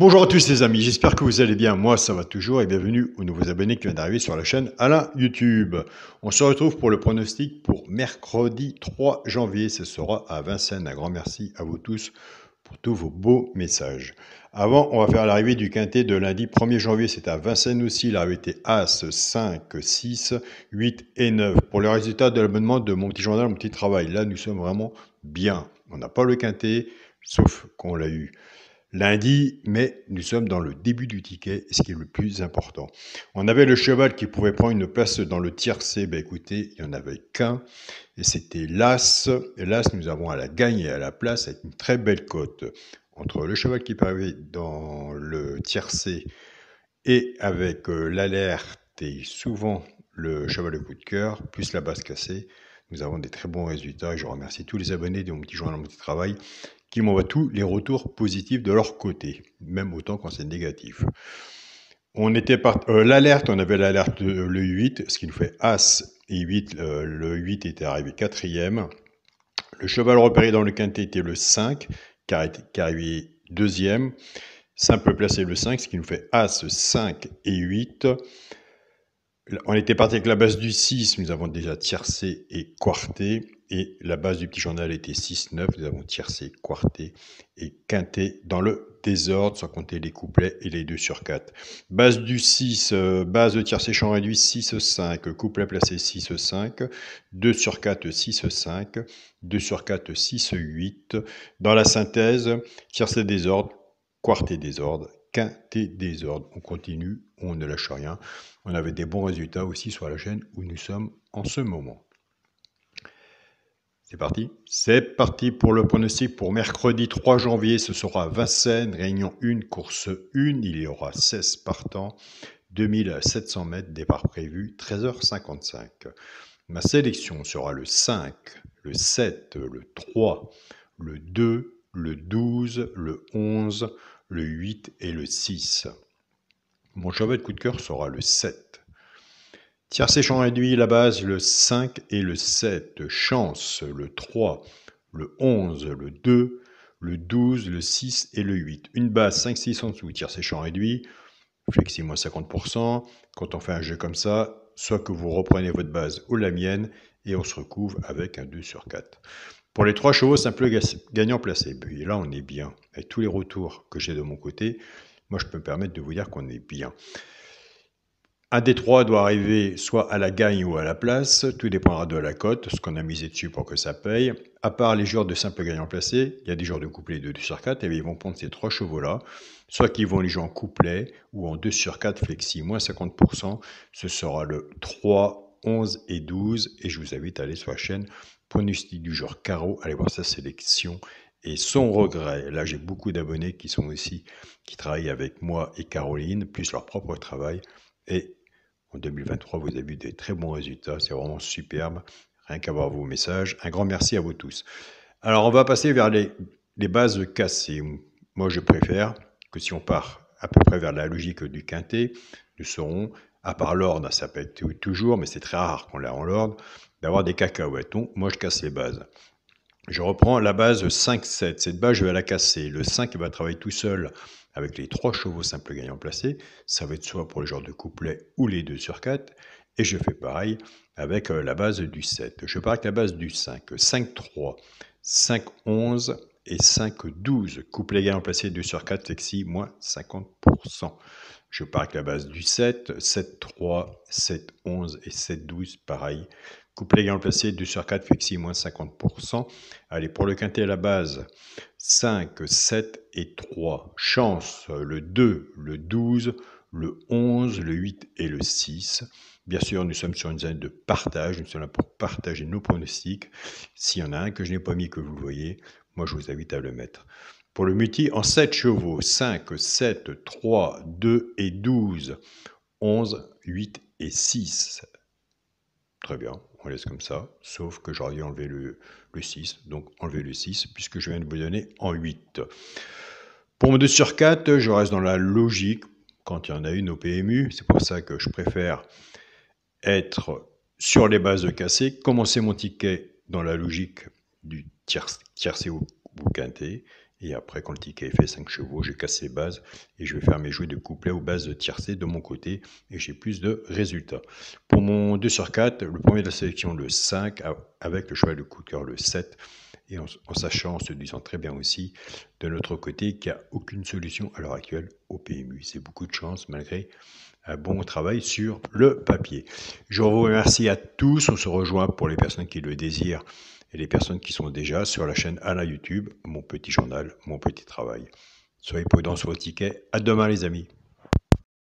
Bonjour à tous les amis, j'espère que vous allez bien, moi ça va toujours et bienvenue aux nouveaux abonnés qui viennent d'arriver sur la chaîne Alain YouTube. On se retrouve pour le pronostic pour mercredi 3 janvier, ce sera à Vincennes. Un grand merci à vous tous pour tous vos beaux messages. Avant, on va faire l'arrivée du quintet de lundi 1er janvier, c'est à Vincennes aussi, l'arrivée était As, 5, 6, 8 et 9. Pour le résultat de l'abonnement de mon petit journal, mon petit travail, là nous sommes vraiment bien. On n'a pas le quintet, sauf qu'on l'a eu lundi, mais nous sommes dans le début du ticket, ce qui est le plus important. On avait le cheval qui pouvait prendre une place dans le tiercé, ben écoutez, il n'y en avait qu'un, et c'était l'As. Et l'As, nous avons à la gagne et à la place avec une très belle cote. Entre le cheval qui peut arriver dans le tiercé et avec l'alerte et souvent le cheval de coup de cœur, plus la base cassée, nous avons des très bons résultats. Et je remercie tous les abonnés de mon petit journal, mon petit travail, qui m'envoient tous les retours positifs de leur côté, même autant quand c'est négatif. On était l'alerte, on avait l'alerte le 8, ce qui nous fait As et 8. Le 8 était arrivé quatrième. Le cheval repéré dans le quintet était le 5, qui est arrivé deuxième. Simple placé le 5, ce qui nous fait As, 5 et 8. On était parti avec la base du 6, nous avons déjà tiercé et quarté. Et la base du petit journal était 6-9, nous avons tiercé, quarté et quinté dans le désordre, sans compter les couplets et les 2 sur 4. Base du 6, base de tiercé champ réduit 6-5, couplet placé 6-5, 2 sur 4, 6-5, 2 sur 4, 6-8. Dans la synthèse, tiercé désordre, quarté désordre, quinté désordre. On continue, on ne lâche rien. On avait des bons résultats aussi sur la chaîne où nous sommes en ce moment. C'est parti. C'est parti pour le pronostic pour mercredi 3 janvier. Ce sera Vincennes, réunion 1, course 1. Il y aura 16 partants, 2700 mètres, départ prévu, 13h55. Ma sélection sera le 5, le 7, le 3, le 2, le 12, le 11, le 8 et le 6. Mon cheval de coup de cœur sera le 7. Tiercé champ réduit, la base, le 5 et le 7. Chance, le 3, le 11, le 2, le 12, le 6 et le 8. Une base 5-6 en dessous, tiercé champ réduit, flexi moins 50%. Quand on fait un jeu comme ça, soit que vous reprenez votre base ou la mienne, et on se recouvre avec un 2 sur 4. Pour les 3 chevaux, simple gagnant placé. Et là, on est bien. Avec tous les retours que j'ai de mon côté, moi, je peux me permettre de vous dire qu'on est bien. Un des 3 doit arriver soit à la gagne ou à la place, tout dépendra de la cote, ce qu'on a misé dessus pour que ça paye. À part les joueurs de simple gagnant placé, il y a des joueurs de couplet de 2 sur 4, et ils vont prendre ces 3 chevaux-là, soit qu'ils vont les jouer en couplet ou en 2 sur 4 flexi, moins 50%, ce sera le 3, 11 et 12, et je vous invite à aller sur la chaîne Pronostic du genre Carreau, allez voir sa sélection et son regret. Là, j'ai beaucoup d'abonnés qui sont aussi, qui travaillent avec moi et Caroline, plus leur propre travail, et en 2023, vous avez vu des très bons résultats. C'est vraiment superbe. Rien qu'à voir vos messages. Un grand merci à vous tous. Alors, on va passer vers les bases cassées. Moi, je préfère que si on part à peu près vers la logique du quintet, nous serons, à part l'ordre, ça peut être toujours, mais c'est très rare qu'on l'a en l'ordre, d'avoir des cacahuètes. Donc, moi, je casse les bases. Je reprends la base 5-7. Cette base, je vais la casser. Le 5 va travailler tout seul avec les 3 chevaux simples gagnants placés. Ça va être soit pour les genres de couplet ou les 2 sur 4. Et je fais pareil avec la base du 7. Je pars avec la base du 5. 5-3, 5-11 et 5-12. Couplet gagnant placé 2 sur 4, flexi, moins 50%. Je pars avec la base du 7. 7-3, 7-11 et 7-12, pareil. Couplet gagnant placé 2 sur 4, flexi, moins 50%. Allez, pour le quintet à la base, 5, 7 et 3. Chance, le 2, le 12, le 11, le 8 et le 6. Bien sûr, nous sommes sur une zone de partage. Nous sommes là pour partager nos pronostics. S'il y en a un que je n'ai pas mis, que vous voyez, moi, je vous invite à le mettre. Pour le multi, en 7 chevaux, 5, 7, 3, 2 et 12, 11, 8 et 6. Très bien, on laisse comme ça, sauf que j'aurais dû enlever le 6, donc enlever le 6, puisque je viens de vous donner en 8. Pour mon 2 sur 4, je reste dans la logique, quand il y en a une au PMU, c'est pour ça que je préfère être sur les bases de cassé, commencer mon ticket dans la logique du tiercé ou quintet, Et après, quand le ticket est fait, 5 chevaux, je casse les bases et je vais faire mes jouets de couplet aux bases de tiercé de mon côté et j'ai plus de résultats. Pour mon 2 sur 4, le premier de la sélection, le 5, avec le cheval de coup de cœur, le 7, et en sachant, en se disant très bien aussi, de notre côté, qu'il n'y a aucune solution à l'heure actuelle au PMU. C'est beaucoup de chance malgré un bon travail sur le papier. Je vous remercie à tous. On se rejoint pour les personnes qui le désirent et les personnes qui sont déjà sur la chaîne Alain YouTube, mon petit journal, mon petit travail. Soyez prudents sur vos tickets. À demain les amis.